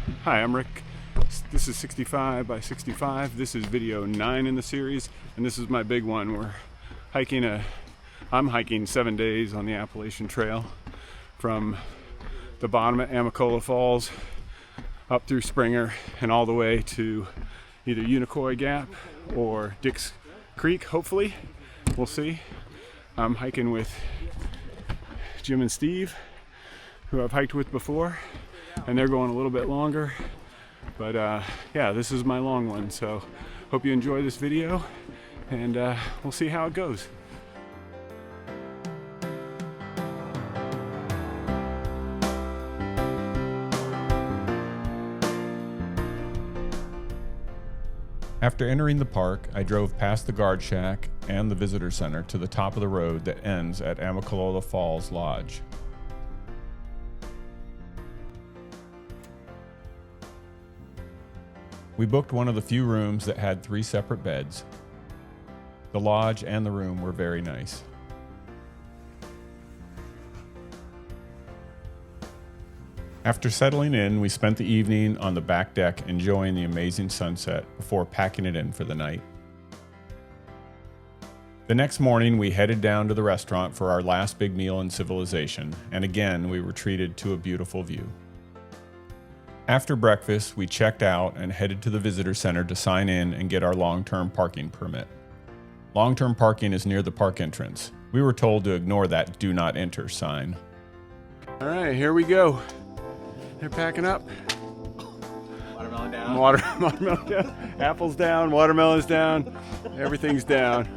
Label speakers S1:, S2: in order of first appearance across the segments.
S1: Hi, I'm Rick. This is 65 by 65. This is video 9 in the series, and this is my big one. I'm hiking 7 days on the Appalachian Trail from the bottom at Amicalola Falls up through Springer and all the way to either Unicoi Gap or Dick's Creek, hopefully. We'll see. I'm hiking with Jim and Steve, who I've hiked with before, and they're going a little bit longer. But yeah, this is my long one, so hope you enjoy this video, and we'll see how it goes. After entering the park, I drove past the guard shack and the visitor center to the top of the road that ends at Amicalola Falls Lodge. We booked one of the few rooms that had 3 separate beds. The lodge and the room were very nice. After settling in, we spent the evening on the back deck enjoying the amazing sunset before packing it in for the night. The next morning, we headed down to the restaurant for our last big meal in civilization, and again, we were treated to a beautiful view. After breakfast, we checked out and headed to the visitor center to sign in and get our long-term parking permit. Long-term parking is near the park entrance. We were told to ignore that "Do Not Enter" sign. All right, here we go. They're packing up.
S2: Watermelon down.
S1: Watermelon down. Apples down. Watermelon's down. Everything's down.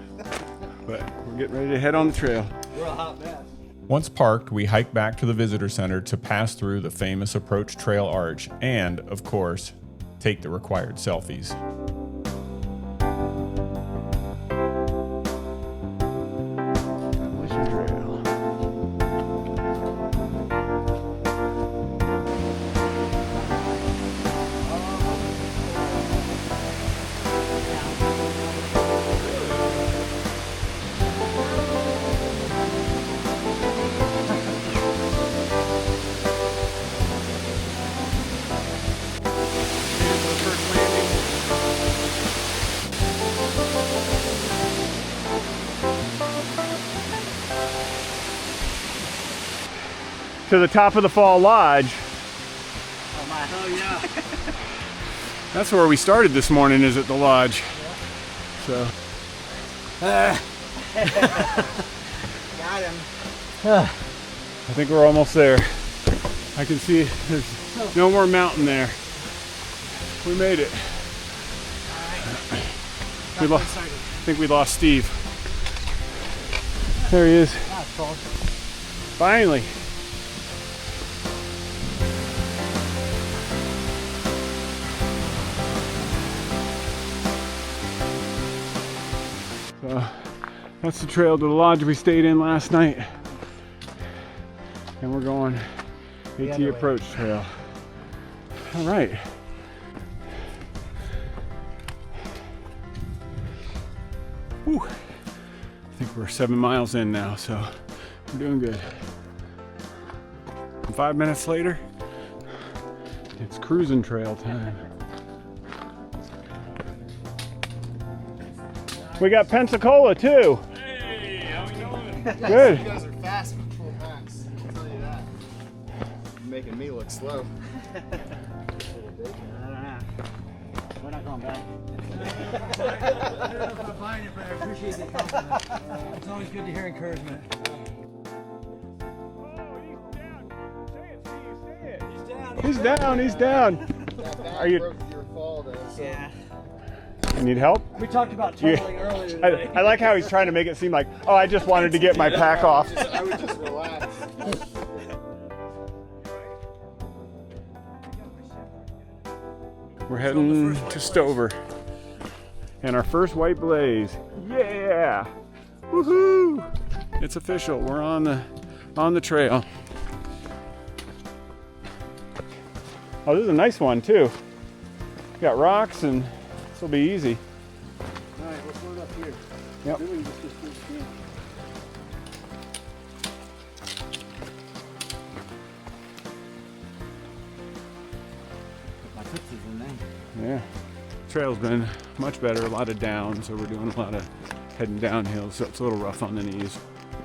S1: But we're getting ready to head on the trail.
S2: We're a hot mess.
S1: Once parked, we hiked back to the visitor center to pass through the famous Approach Trail arch and, of course, take the required selfies. To the top of the Fall Lodge.
S2: Oh my! Oh yeah.
S1: That's where we started this morning, is at the lodge. So.
S2: Got him.
S1: I think we're almost there. I can see there's no more mountain there. We made it. I think we lost Steve. There he is. Finally. So that's the trail to the lodge we stayed in last night. And we're going AT Approach Trail. All right. Whew. I think we're 7 miles in now, so we're doing good. And 5 minutes later, it's cruising trail time. We got Pensacola too.
S3: Hey, how we doing?
S1: Good.
S2: You guys are fast with full packs. I'll tell you that. You're making me look slow.
S3: I don't know. We're not going back. I don't know if I'm buying it, but I appreciate the compliment. It's always good to hear encouragement.
S1: He's down. He's down. Are you?
S2: Broke your fall though. So.
S3: Yeah.
S1: You need help?
S3: We talked about tunneling earlier today.
S1: I like how he's trying to make it seem like, oh, I just wanted to get my pack off.
S2: I would just relax.
S1: We're heading to Stover. And our first white blaze. Yeah! Woohoo! It's official. We're on the trail. Oh, this is a nice one too. Got rocks, and this will be easy.
S3: All right, let's load up here.
S1: Yep.
S3: Then we can just get through the field. fixes in there.
S1: Yeah. Trail's been much better, a lot of down, so we're doing a lot of heading downhill, so it's a little rough on the knees.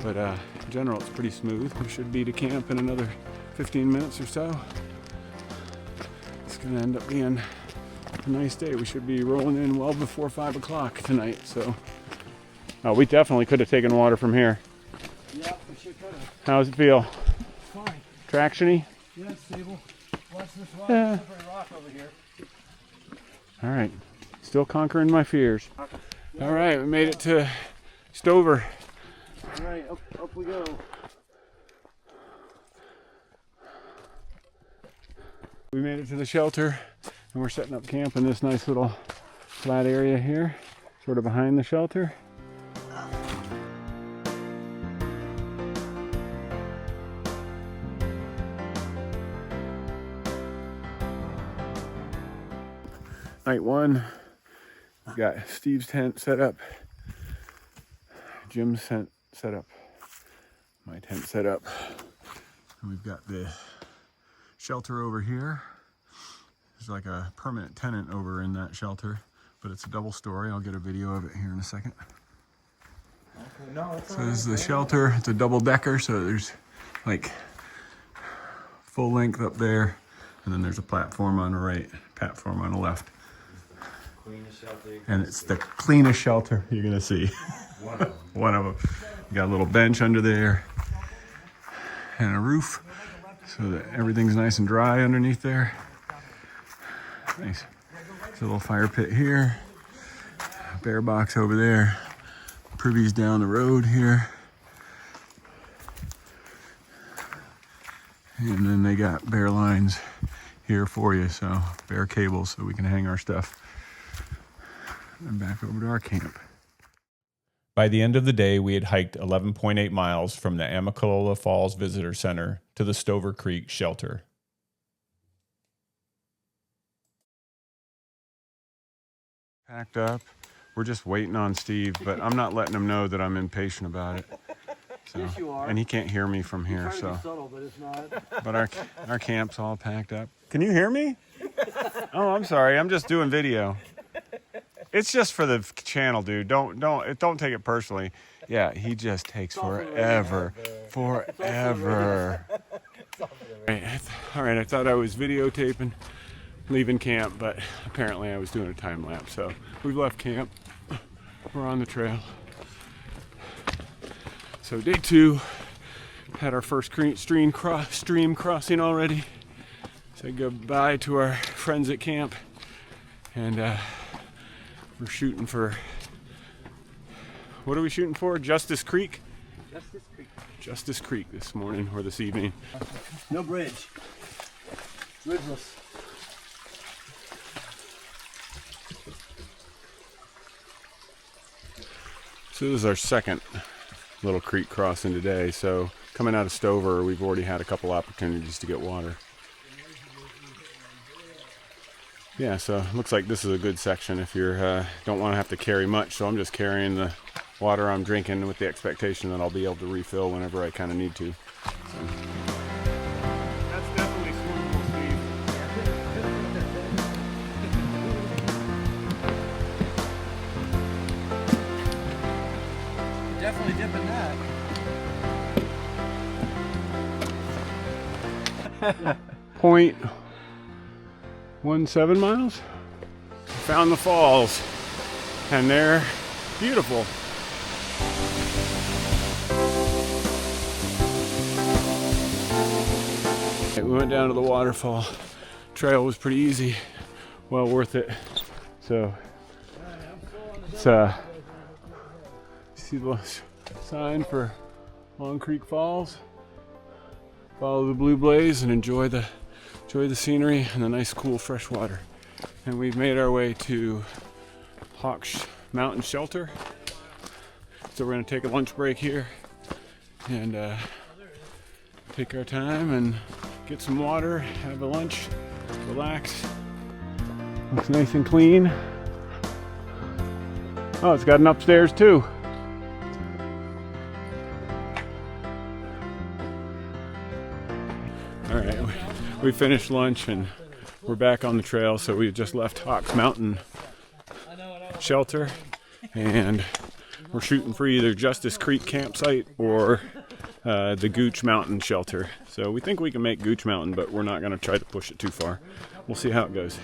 S1: But in general, it's pretty smooth. We should be to camp in another 15 minutes or so. It's gonna end up being a nice day. We should be rolling in well before 5 o'clock tonight, so. We definitely could have taken water from here.
S3: Yeah, we sure could have.
S1: How's it feel?
S3: Fine.
S1: Traction-y?
S3: Yeah, it's stable. Watch this rock,
S1: Yeah.
S3: slippery rock over here.
S1: All right, still conquering my fears. All right, we made it to Stover.
S3: All right, up we go.
S1: We made it to the shelter, and we're setting up camp in this nice little flat area here, sort of behind the shelter. Night one, we've got Steve's tent set up, Jim's tent set up, my tent set up, and we've got the shelter over here. There's like a permanent tenant over in that shelter, but it's a double story. I'll get a video of it here in a second.
S3: Okay, no, it's
S1: So this is the shelter. It's a double decker, so there's like full length up there, and then there's a platform on the right, platform on the left. And it's the cleanest shelter you're gonna see. One of them. You got a little bench under there and a roof so that everything's nice and dry underneath there. Nice. There's a little fire pit here. Bear box over there. Privy's down the road here. And then they got bear lines here for you, so bear cables so we can hang our stuff. And back over to our camp. By the end of the day, we had hiked 11.8 miles from the Amicalola Falls Visitor Center to the Stover Creek shelter. Packed up. We're just waiting on Steve, but I'm not letting him know that I'm impatient about it. So,
S3: Yes, you are.
S1: and he can't hear me from here,
S3: Trying to
S1: so.
S3: be subtle, but it's not.
S1: But our camp's all packed up. Can you hear me? Oh, I'm sorry. I'm just doing video. It's just for the channel, dude. Don't take it personally. Yeah, he just takes forever. Forever. All right, I thought I was videotaping leaving camp, but apparently I was doing a time lapse. So we've left camp. We're on the trail. So day 2, had our first stream crossing already. Said goodbye to our friends at camp, and we're shooting for, what are we shooting for? Justice Creek?
S3: Justice Creek.
S1: Justice Creek this morning or this evening.
S3: No bridge. Ridgeless.
S1: So this is our second little creek crossing today. So coming out of Stover, we've already had a couple opportunities to get water. Yeah, so it looks like this is a good section if you don't want to have to carry much. So I'm just carrying the water I'm drinking with the expectation that I'll be able to refill whenever I kind of need to. So. That's definitely swimmable, Steve.
S3: Definitely dipping that.
S1: 0.17 miles. Found the falls, and they're beautiful. We went down to the waterfall. Trail was pretty easy, well worth it. So it's see the sign for Long Creek Falls. Follow the blue blaze and enjoy the scenery and the nice cool fresh water. And we've made our way to Hawks Mountain Shelter. So we're gonna take a lunch break here and take our time and get some water, have a lunch, relax. Looks nice and clean. Oh, it's got an upstairs too. All right, we finished lunch and We're back on the trail, so we just left Hawks Mountain Shelter, and we're shooting for either Justice Creek campsite or the Gooch Mountain Shelter. So we think we can make Gooch Mountain, but we're not going to try to push it too far. We'll see how it goes.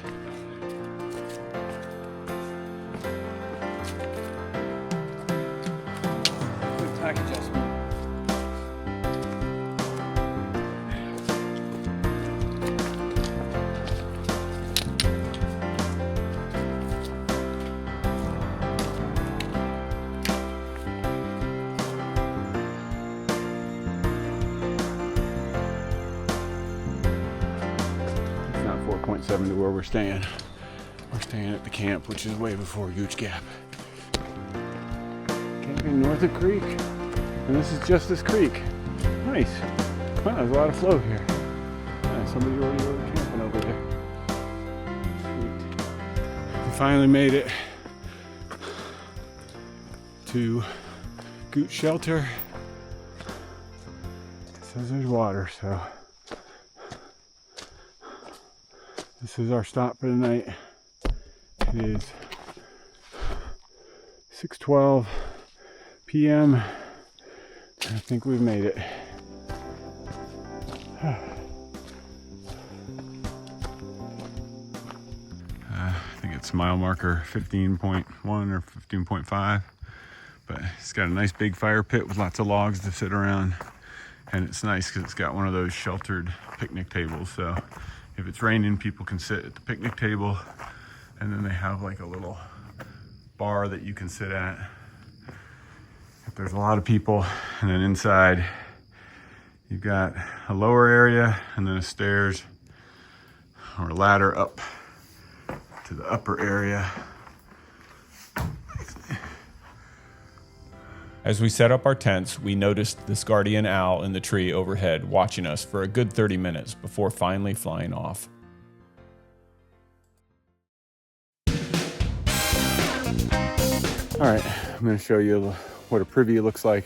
S1: Good tack adjustment. It's not 4.7 to where we're staying. We're staying at the camp, which is way before Unicoi Gap. Camping north of Creek, and this is Justice Creek. Nice. Wow, there's a lot of flow here. Somebody already camping over there. Sweet. We finally made it to Gooch Shelter. It says there's water, so this is our stop for the night. It is 6:12 p.m. I think we've made it. I think it's mile marker 15.1 or 15.5, but it's got a nice big fire pit with lots of logs to sit around, and it's nice because it's got one of those sheltered picnic tables, so if it's raining, people can sit at the picnic table, and then they have like a little bar that you can sit at if there's a lot of people. And then inside you've got a lower area and then a stairs or a ladder up to the upper area.
S4: As we set up our tents, we noticed this guardian owl in the tree overhead watching us for a good 30 minutes before finally flying off.
S1: All right, I'm going to show you what a privy looks like.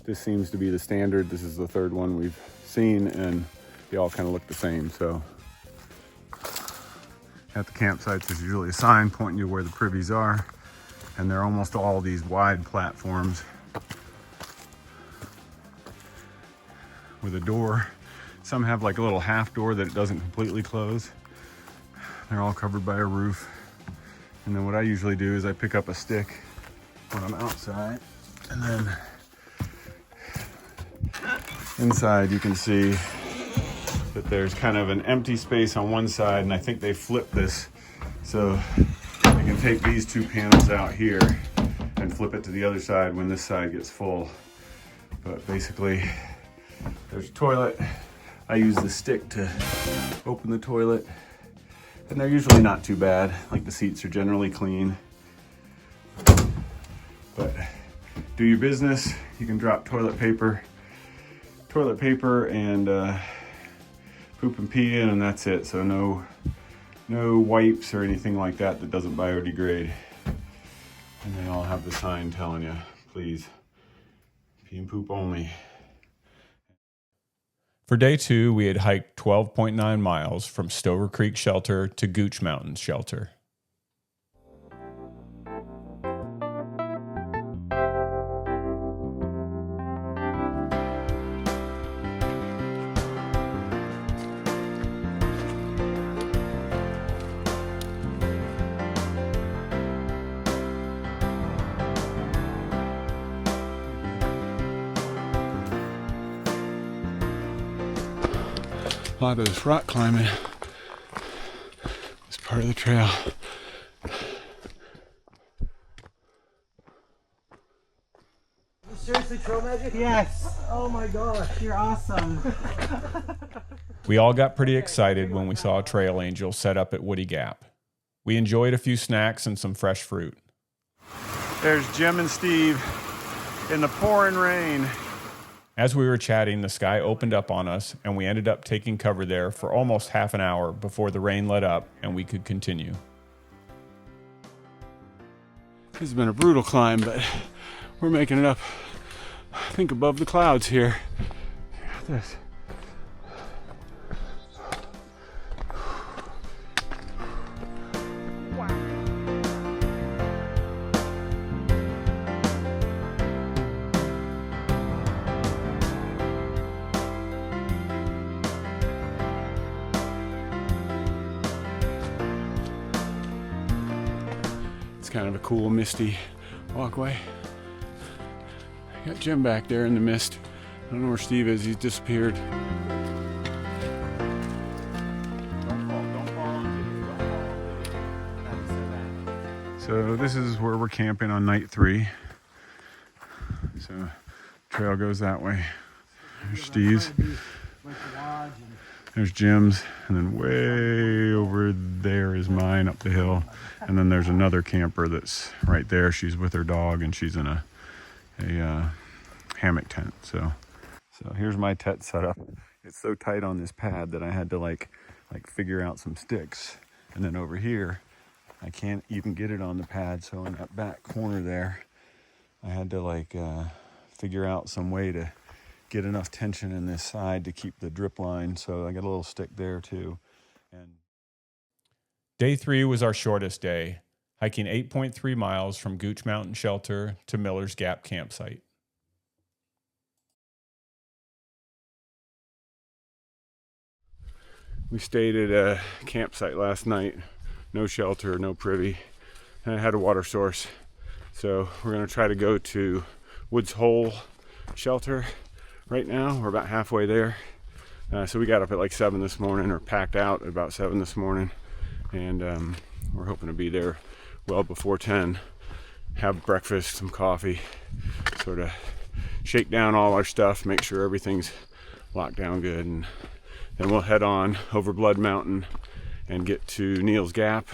S1: This seems to be the standard. This is the third one we've seen, and they all kind of look the same. So at the campsites, there's usually a sign pointing you where the privies are, and they're almost all these wide platforms with a door. Some have like a little half door that it doesn't completely close. They're all covered by a roof. And then what I usually do is I pick up a stick when I'm outside, and then inside you can see that there's kind of an empty space on one side, and I think they flip this so you can take these two panels out here and flip it to the other side when this side gets full. But basically there's a toilet. I use the stick to open the toilet, and they're usually not too bad. Like, the seats are generally clean. But do your business. You can drop toilet paper and poop and pee in, and that's it. So no wipes or anything like that doesn't biodegrade. And they all have the sign telling you, please, pee and poop only.
S4: For day 2, we had hiked 12.9 miles from Stover Creek Shelter to Gooch Mountain Shelter.
S1: A lot of this rock climbing is part of the trail.
S3: Seriously, Trail Magic? Yes! Oh my gosh, you're awesome!
S4: We all got pretty excited when we saw a trail angel set up at Unicoi Gap. We enjoyed a few snacks and some fresh fruit.
S1: There's Jim and Steve in the pouring rain.
S4: As we were chatting, the sky opened up on us, and we ended up taking cover there for almost half an hour before the rain let up and we could continue.
S1: This has been a brutal climb, but we're making it up, I think, above the clouds here. Look at this. kind of a cool misty walkway. Got Jim back there in the mist. I don't know where Steve is, he's disappeared. So this is where we're camping on night 3. So trail goes that way. There's Steve's. There's Jim's, and then way over there is mine up the hill. And then there's another camper that's right there. She's with her dog and she's in a hammock tent. So here's my tent setup. It's so tight on this pad that I had to like figure out some sticks. And then over here, I can't even get it on the pad. So in that back corner there, I had to figure out some way to get enough tension in this side to keep the drip line. So I got a little stick there too. And
S4: Day 3 was our shortest day, hiking 8.3 miles from Gooch Mountain Shelter to Miller's Gap campsite.
S1: we stayed at a campsite last night. No shelter, no privy, and it had a water source. So we're gonna try to go to Woods Hole Shelter right now. We're about halfway there. So we got up at like 7 this morning, or packed out at about 7 this morning, and we're hoping to be there well before 10. Have breakfast, some coffee, sort of shake down all our stuff, make sure everything's locked down good, and then we'll head on over Blood Mountain and get to Neal's Gap,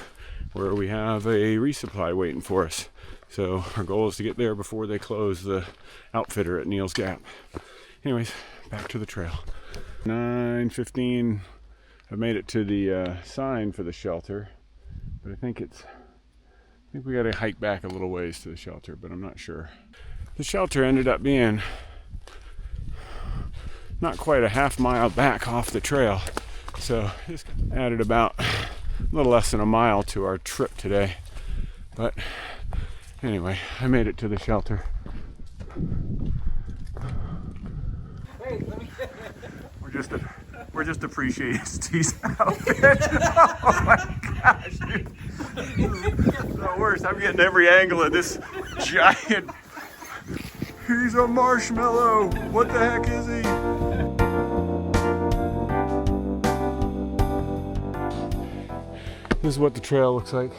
S1: where we have a resupply waiting for us. So our goal is to get there before they close the outfitter at Neal's Gap. Anyways, back to the trail. 9:15, I've made it to the sign for the shelter, but I think we got to hike back a little ways to the shelter, but I'm not sure. The shelter ended up being not quite a half mile back off the trail, so just added about a little less than a mile to our trip today. But anyway, I made it to the shelter.
S3: Hey, let me
S1: We're just appreciating Steve's outfit. Oh my gosh, dude. The worst. I'm getting every angle of this giant. He's a marshmallow. What the heck is he? This is what the trail looks like.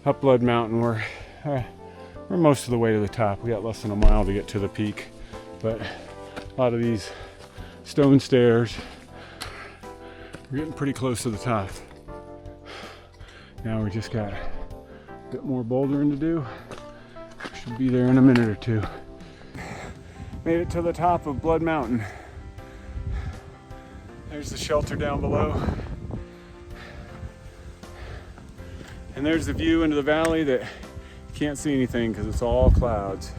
S1: Up Blood Mountain, we're most of the way to the top. We got less than a mile to get to the peak, but a lot of these stone stairs. We're getting pretty close to the top. Now we just got a bit more bouldering to do. Should be there in a minute or two. Made it to the top of Blood Mountain. There's the shelter down below. And there's the view into the valley that you can't see anything because it's all clouds.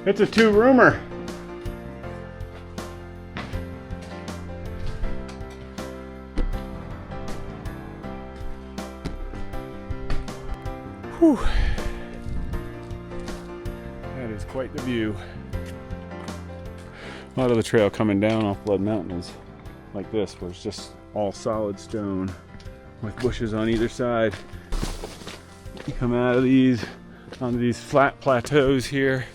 S1: It's a 2-roomer. Whew. That is quite the view. A lot of the trail coming down off Blood Mountain is like this, where it's just all solid stone with bushes on either side. You come out of these onto these flat plateaus here,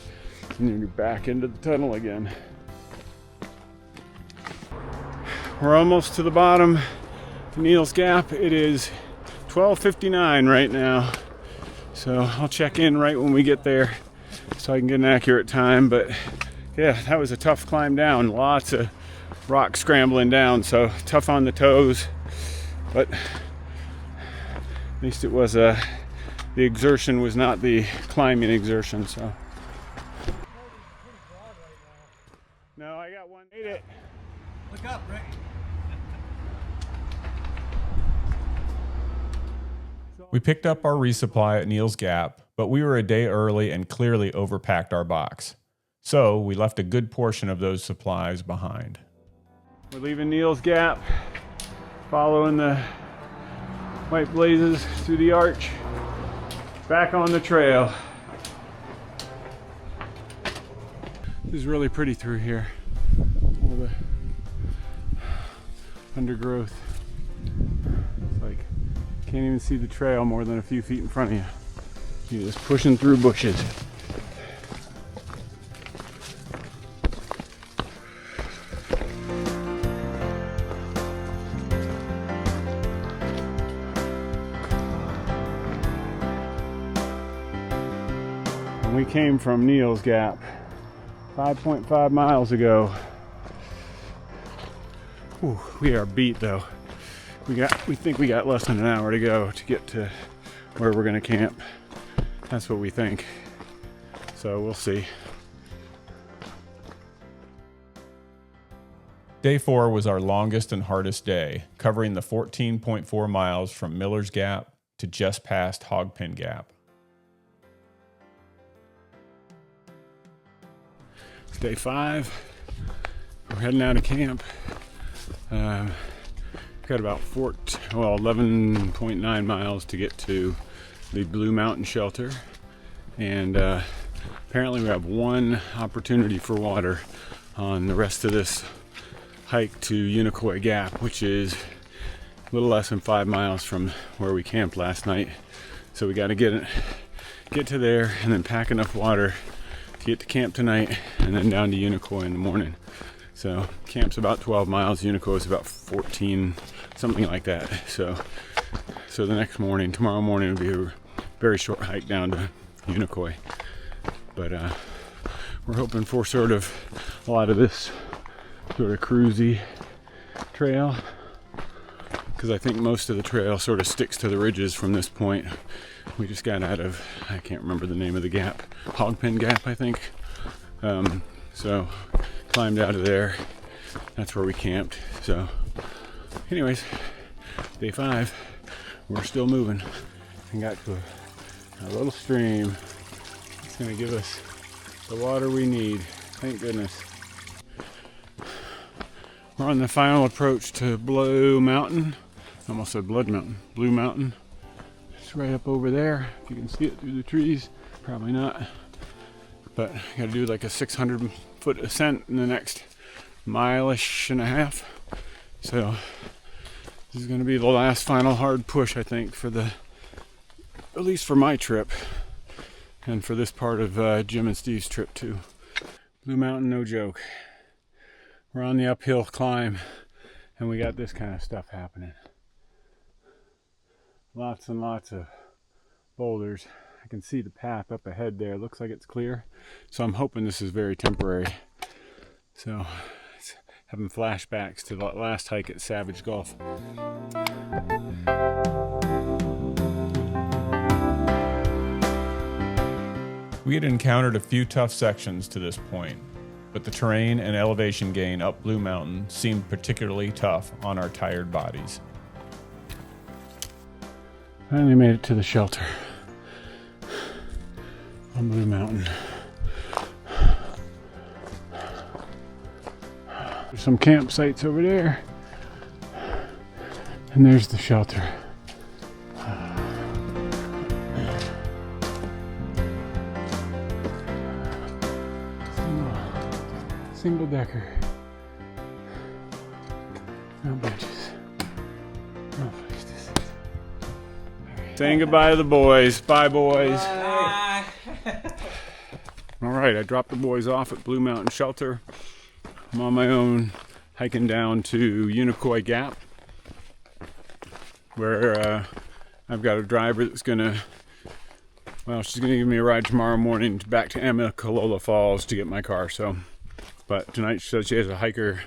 S1: and then you're back into the tunnel again. We're almost to the bottom of Neal's Gap. It is 12:59 right now. So I'll check in right when we get there so I can get an accurate time. But yeah, that was a tough climb down. Lots of rock scrambling down, so tough on the toes. But at least it was the exertion was not the climbing exertion, so. No, I got one. Made it.
S3: look up, Rick.
S4: We picked up our resupply at Neal's Gap, but we were a day early and clearly overpacked our box. So we left a good portion of those supplies behind.
S1: We're leaving Neal's Gap, following the white blazes through the arch. Back on the trail. This is really pretty through here. All the undergrowth. It's like can't even see the trail more than a few feet in front of you. You're just pushing through bushes. We came from Neal's Gap 5.5 miles ago. Whew, we are beat though. We think we got less than an hour to go to get to where we're gonna camp. That's what we think. So we'll see.
S4: Day 4 was our longest and hardest day, covering the 14.4 miles from Miller's Gap to just past Hogpen Gap.
S1: It's day 5. We're heading out of camp. We've got about 11.9 miles to get to the Blue Mountain Shelter, and apparently we have one opportunity for water on the rest of this hike to Unicoi Gap, which is a little less than 5 miles from where we camped last night. So we got to get to there and then pack enough water to get to camp tonight and then down to Unicoi in the morning. So camp's about 12 miles, Unicoi is about 14, something like that. So the next morning, tomorrow morning, will be a very short hike down to Unicoi. But we're hoping for sort of a lot of this sort of cruisy trail, because I think most of the trail sort of sticks to the ridges from this point. We just got out of, I can't remember the name of the gap, Hogpen Gap, I think. So climbed out of there. That's where we camped. So anyways, day 5, we're still moving and got to a little stream. It's gonna give us the water we need. Thank goodness. We're on the final approach to Blue Mountain. I almost said Blood Mountain. Blue Mountain. It's right up over there. If you can see it through the trees, probably not. But I gotta do like a 600-foot ascent in the next mile-ish and a half. So this is gonna be the last final hard push, I think, for at least for my trip. And for this part of Jim and Steve's trip too. Blue Mountain, no joke. We're on the uphill climb and we got this kind of stuff happening. Lots and lots of boulders. I can see the path up ahead there. Looks like it's clear. So I'm hoping this is very temporary. So it's having flashbacks to the last hike at Savage Gulf.
S4: We had encountered a few tough sections to this point, but the terrain and elevation gain up Blue Mountain seemed particularly tough on our tired bodies.
S1: Finally made it to the shelter on Blue Mountain. There's some campsites over there, and there's the shelter. Single decker. No benches. No places. Saying goodbye to the boys. Bye, boys.
S3: Bye.
S1: All right, I dropped the boys off at Blue Mountain Shelter. I'm on my own, hiking down to Unicoi Gap, where I've got a driver that's gonna, well, she's gonna give me a ride tomorrow morning back to Amicalola Falls to get my car. So, but tonight she says she has a hiker,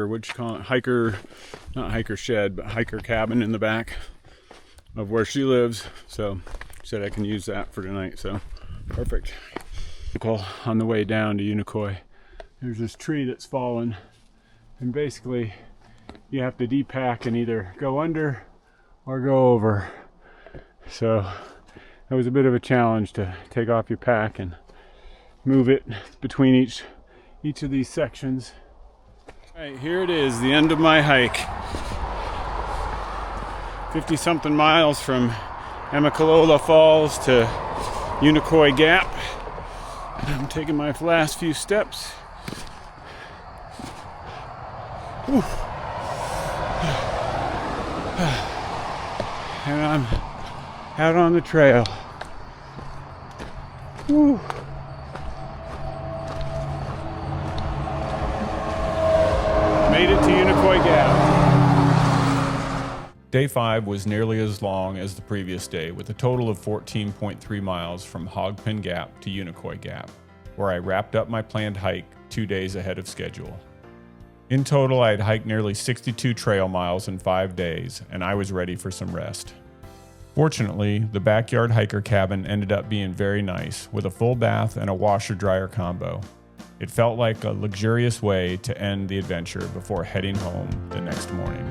S1: what'd you call it? Not hiker shed, but hiker cabin in the back of where she lives. So she said I can use that for tonight. So perfect. On the way down to Unicoi, there's this tree that's fallen, and basically you have to depack and either go under or go over. So that was a bit of a challenge to take off your pack and move it between each of these sections. All right, here it is, the end of my hike. 50-something miles from Amicalola Falls to Unicoi Gap. I'm taking my last few steps. Whew. And I'm out on the trail. Whew. Made it to Unicoi Gap.
S4: Day 5 was nearly as long as the previous day, with a total of 14.3 miles from Hogpen Gap to Unicoi Gap, where I wrapped up my planned hike 2 days ahead of schedule. In total, I had hiked nearly 62 trail miles in 5 days, and I was ready for some rest. Fortunately, the backyard hiker cabin ended up being very nice, with a full bath and a washer-dryer combo. It felt like a luxurious way to end the adventure before heading home the next morning.